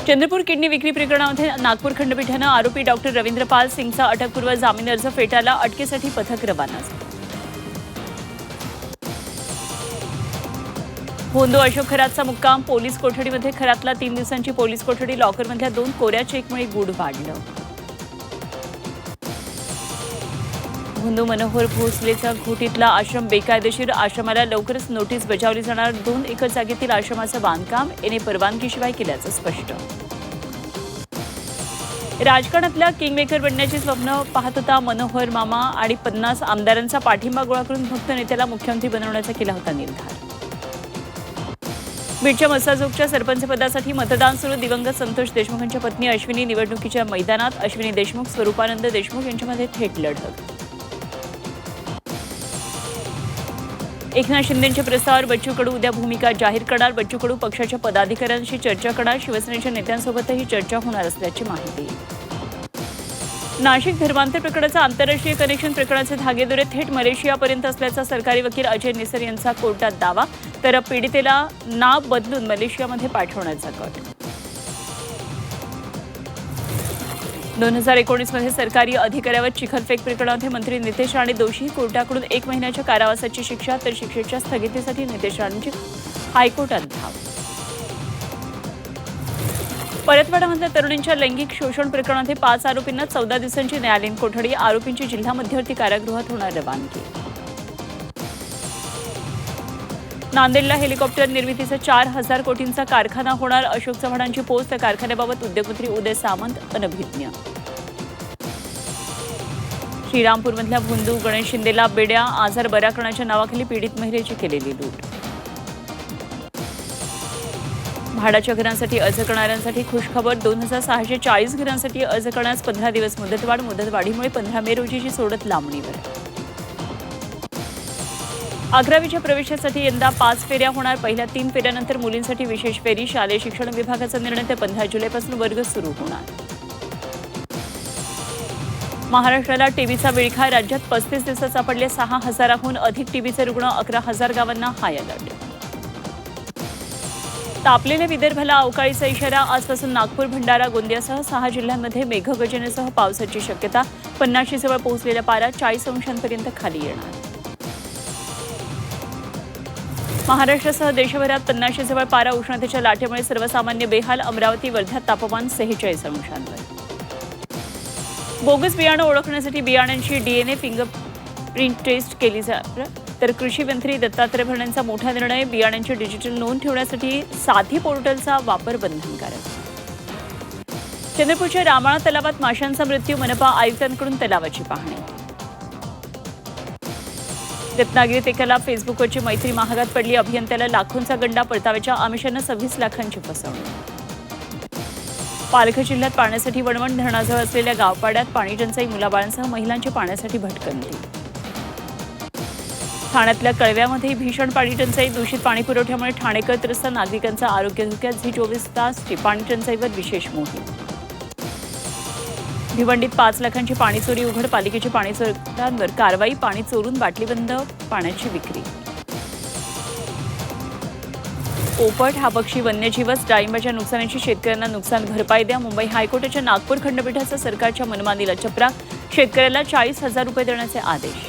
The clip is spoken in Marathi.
चंद्रपूर किडनी विक्री प्रकरणामध्ये नागपूर खंडपीठानं आरोपी डॉक्टर रवींद्र पाल सिंगचा अटकपूर्व जामीन अर्ज फेटाळला. अटकेसाठी पथक रवाना. होंदो अशोक खरातचा मुक्काम. पोलीस कोठडीमध्ये खरातला 3 दिवसांची पोलीस कोठडी. लॉकरमधल्या 2 कोऱ्या चेकमुळे गूढ वाढलं. होंदो मनोहर भोसलेचा घोटीतला आश्रम बेकायदेशीर. आश्रमाला लवकरच नोटीस बजावली जाणार. 2 एकर जागेतील आश्रमाचं बांधकाम एने परवानगीशिवाय केल्याचं स्पष्ट. राजकारणातल्या किंगमेकर बनण्याची स्वप्न पाहत होता मनोहर मामा आणि 50 आमदारांचा पाठिंबा गोळा करून भक्त नेत्याला मुख्यमंत्री बनवण्याचा केला होता निर्धार. बीडच्या मसाजोगच्या सरपंचपदासाठी मतदान सुरू. दिवंगत संतोष देशमुखांच्या पत्नी अश्विनी निवडणुकीच्या मैदानात. अश्विनी देशमुख, स्वरूपानंद देशमुख यांच्यामध्ये थेट लढत. एकनाथ शिंदेंच्या प्रस्तावावर बच्चू कडू उद्या भूमिका जाहीर करणार. बच्चू कडू पक्षाच्या पदाधिकाऱ्यांशी चर्चा करणार. शिवसेनेच्या नेत्यांसोबतही चर्चा होणार असल्याची माहिती. नाशिक धर्मांतर प्रकरणाचा आंतरराष्ट्रीय कनेक्शन प्रकरणाचे धागेदोरे थेट मलेशियापर्यंत असल्याचा सरकारी वकील अजय निसर यांचा कोर्टात दावा. तर पीडितेला नाव बदलून मलेशियामध्ये पाठवण्याचा कट. 2019 मध्ये सरकारी अधिकाऱ्यावर चिखलफेक प्रकरणामध्ये मंत्री नितेश राणे दोषी. कोर्टाकडून 1 महिन्याच्या कारावासाची शिक्षा. तर शिक्षेच्या स्थगितीसाठी नितेश राणेंची हायकोर्टात धाव. परतवाडामधल्या तरुणींच्या लैंगिक शोषण प्रकरणामध्ये 5 आरोपींना 14 दिवसांची न्यायालयीन कोठडी. आरोपींची जिल्हा मध्यवर्ती कारागृहात होणार रवानगी. नांदेडला हेलिकॉप्टर निर्मितीचा 4,000 कोटींचा कारखाना होणार. अशोक चव्हाणांची पोस्ट. त्या कारखान्याबाबत उद्योगमंत्री उदय सामंत अनभिज्ञ. श्रीरामपूरमधल्या भुंदू गणेश शिंदेला बेड्या. आजार बरा करण्याच्या नावाखाली पीडित महिलेची केलेली लूट. भाड्याच्या घरांसाठी अर्ज करणाऱ्यांसाठी खुशखबर. 2,640 घरांसाठी अर्ज करण्यास 15 दिवस मुदतवाढ. मुदतवाढीमुळे 15 मे रोजीची सोडत लांबणीवर. 11वीच्या प्रवेशासाठी यंदा 5 फेऱ्या होणार. पहिल्या 3 फेऱ्यानंतर मुलींसाठी विशेष फेरी. शालेय शिक्षण विभागाचा निर्णय. तर 15 जुलैपासून वर्ग सुरू होणार. महाराष्ट्राला टीबीचा विळखा. राज्यात 35 दिवसात सापडले 6,000हून अधिक टीबीचे रुग्ण. 11,000 गावांना हाय अलर्ट. तापलेल्या विदर्भाला अवकाळीचा इशारा. आजपासून नागपूर, भंडारा, गोंदियासह 6 जिल्ह्यांमध्ये मेघगर्जनेसह पावसाची शक्यता. 50 जवळ पोहोचलेला पारा 40 अंशांपर्यंत खाली येणार. महाराष्ट्रासह देशभरात 50 जवळ पारा. उष्णतेच्या लाटेमुळे सर्वसामान्य बेहाल. अमरावती, वर्ध्यात तापमान 46 अंशांवर. बोगस बियाणं ओळखण्यासाठी बियाण्यांची DNA फिंगरप्रिंट टेस्ट केली जाणार. तर कृषी मंत्री दत्तात्रय भरणेंचा मोठा निर्णय. बियाण्यांची डिजिटल नोंद ठेवण्यासाठी साथी पोर्टलचा वापर बंधनकारक. चंद्रपूरच्या रामाळा तलावात माशांचा मृत्यू. मनपा आयुक्तांकडून तलावाची पाहणी. रत्नागिरीत एकाला फेसबुकवरची मैत्री महागात पडली. अभियंत्याला लाखोंचा गंडा. परताव्याच्या आमिषानं 26 लाखांची फसवणूक. पालघर जिल्ह्यात पाण्यासाठी वणवण. धरणाजवळ असलेल्या गावपाड्यात पाणी टंचाई. मुलाबाळांसह महिलांची पाण्यासाठी भटकंती. ठाण्यातल्या कळव्यामध्ये भीषण पाणी टंचाई. दूषित पाणी पुरवठ्यामुळे ठाणेकर त्रस्त. नागरिकांचं आरोग्य धोक्यात. झी 24 तासची पाणी टंचाईवर विशेष मोहीम. भिवंडीत 5 लाखांची पाणी चोरी उघड. पालिकेची पाणी चोरट्यांवर कारवाई. पाणी चोरून बाटलीबंद पाण्याची विक्री. पोपट हा पक्षी वन्यजीवच. डाळिंबाच्या नुकसानीची शेतकऱ्यांना नुकसान भरपाई द्या. मुंबई हायकोर्टाच्या नागपूर खंडपीठाचा सरकारच्या मनमानीला चपराक. शेतकऱ्याला 40,000 रुपये देण्याचे आदेश.